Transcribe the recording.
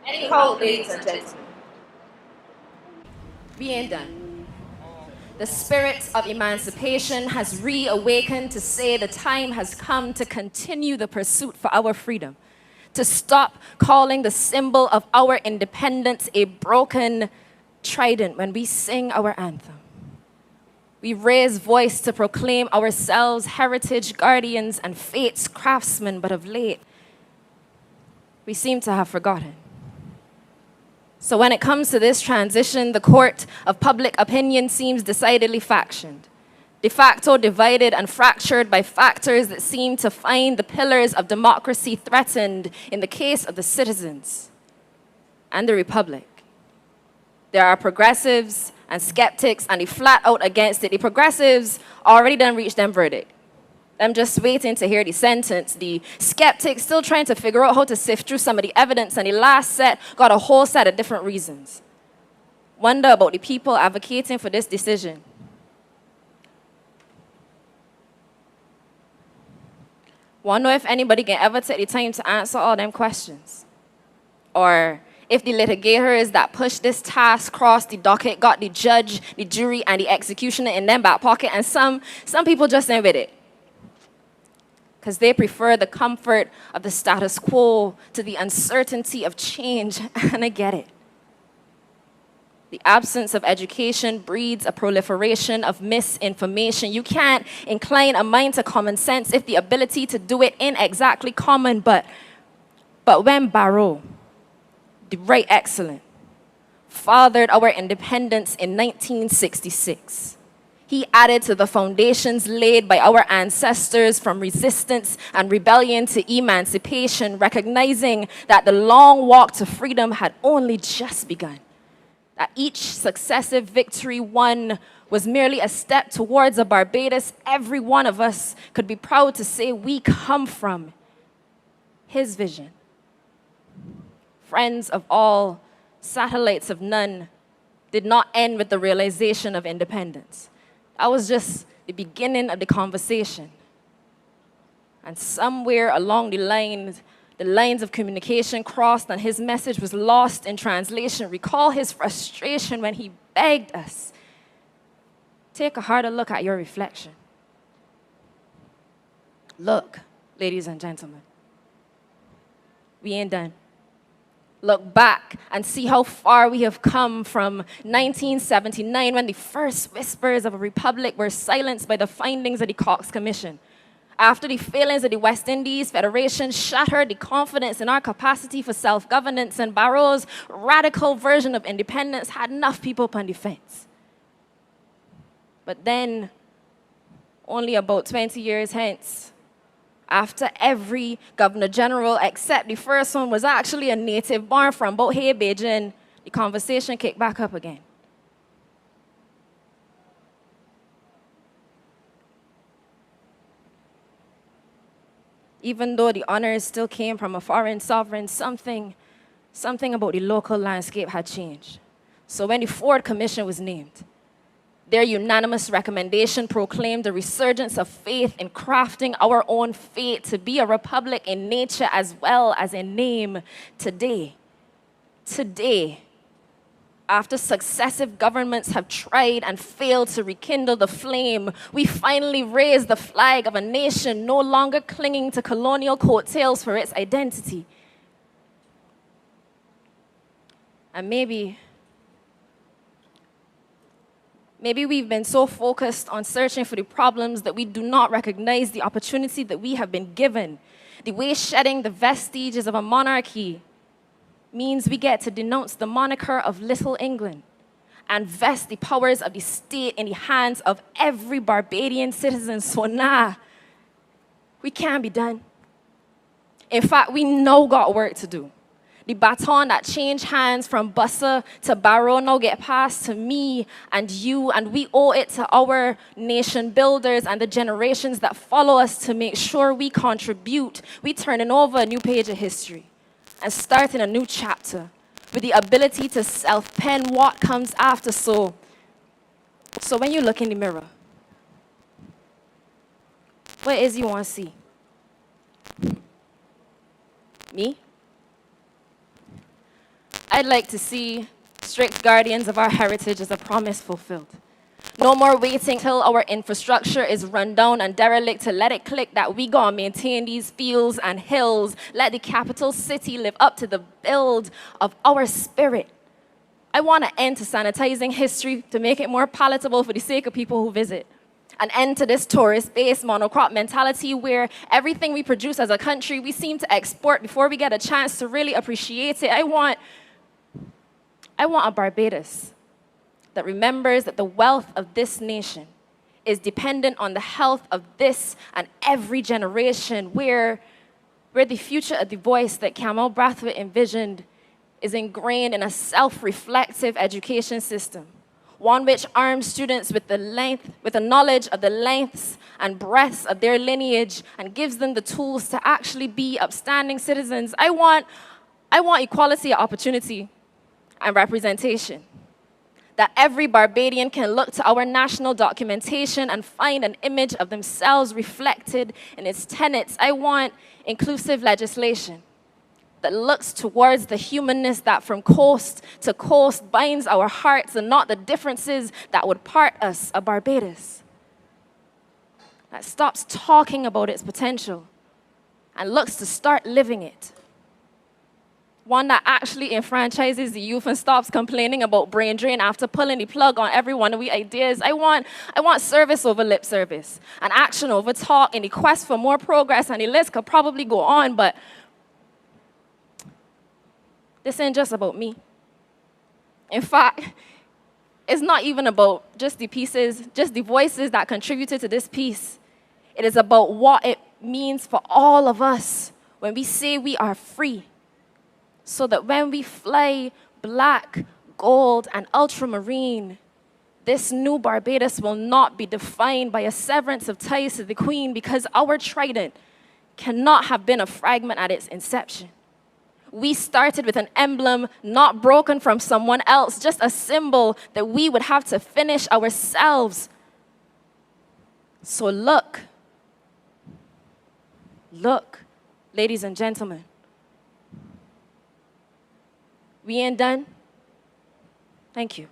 Anyhow, ladies and gentlemen, we ain't done. The spirit of emancipation has reawakened to say the time has come to continue the pursuit for our freedom, to stop calling the symbol of our independence a broken trident when we sing our anthem. We raise voice to proclaim ourselves heritage guardians and fate's craftsmen, but of late, we seem to have forgotten. So when it comes to this transition, the court of public opinion seems decidedly factioned, de facto divided and fractured by factors that seem to find the pillars of democracy threatened in the case of the citizens and the republic. There are progressives and skeptics, and they flat out against it. The progressives already done reached them verdict. I'm just waiting to hear the sentence. The skeptics still trying to figure out how to sift through some of the evidence, and the last set got a whole set of different reasons. Wonder about the people advocating for this decision. Wonder if anybody can ever take the time to answer all them questions. Or if the litigators that pushed this task crossed the docket got the judge, the jury, and the executioner in their back pocket, and some people just ain't with it, because they prefer the comfort of the status quo to the uncertainty of change, and I get it. The absence of education breeds a proliferation of misinformation. You can't incline a mind to common sense if the ability to do it ain't exactly common, but when Barrow, the right excellent, fathered our independence in 1966, he added to the foundations laid by our ancestors from resistance and rebellion to emancipation, recognizing that the long walk to freedom had only just begun, that each successive victory won was merely a step towards a Barbados every one of us could be proud to say we come from. His vision. Friends of all, satellites of none, did not end with the realization of independence. That was just the beginning of the conversation. And somewhere along the lines of communication crossed and his message was lost in translation. Recall his frustration when he begged us, take a harder look at your reflection. Look, ladies and gentlemen, we ain't done. Look back and see how far we have come from 1979, when the first whispers of a republic were silenced by the findings of the Cox Commission. After the failings of the West Indies Federation shattered the confidence in our capacity for self-governance, and Barrow's radical version of independence had enough people on the fence. But then, only about 20 years hence, after every governor general except the first one was actually a native born from Bohea, Beijing, the conversation kicked back up again. Even though the honors still came from a foreign sovereign, something about the local landscape had changed. So when the Ford Commission was named, their unanimous recommendation proclaimed a resurgence of faith in crafting our own fate to be a republic in nature as well as in name. Today, after successive governments have tried and failed to rekindle the flame, we finally raise the flag of a nation no longer clinging to colonial coattails for its identity. And maybe we've been so focused on searching for the problems that we do not recognize the opportunity that we have been given. The way shedding the vestiges of a monarchy means we get to denounce the moniker of Little England and vest the powers of the state in the hands of every Barbadian citizen. So we can't be done. In fact, we now got work to do. The baton that changed hands from Bussa to Barrow now get passed to me and you, and we owe it to our nation builders and the generations that follow us to make sure we contribute. We turning over a new page of history and starting a new chapter with the ability to self-pen what comes after. So when you look in the mirror, what is you want to see? Me? I'd like to see strict guardians of our heritage as a promise fulfilled. No more waiting till our infrastructure is run down and derelict to let it click that we gotta maintain these fields and hills. Let the capital city live up to the build of our spirit. I want an end to sanitizing history to make it more palatable for the sake of people who visit. An end to this tourist-based monocrop mentality where everything we produce as a country, we seem to export before we get a chance to really appreciate it. I want a Barbados that remembers that the wealth of this nation is dependent on the health of this and every generation, where the future of the voice that Kamau Brathwaite envisioned is ingrained in a self-reflective education system, one which arms students with the knowledge of the lengths and breadths of their lineage and gives them the tools to actually be upstanding citizens. I want equality of opportunity and representation, that every Barbadian can look to our national documentation and find an image of themselves reflected in its tenets. I want inclusive legislation that looks towards the humanness that from coast to coast binds our hearts and not the differences that would part us of Barbados. That stops talking about its potential and looks to start living it. One that actually enfranchises the youth and stops complaining about brain drain after pulling the plug on every one of the ideas. I want service over lip service and action over talk in the quest for more progress, and the list could probably go on, but this ain't just about me. In fact, it's not even about just the pieces, just the voices that contributed to this piece. It is about what it means for all of us when we say we are free, so that when we fly black, gold, and ultramarine, this new Barbados will not be defined by a severance of ties to the Queen, because our trident cannot have been a fragment at its inception. We started with an emblem not broken from someone else, just a symbol that we would have to finish ourselves. So look, ladies and gentlemen. We ain't done. Thank you.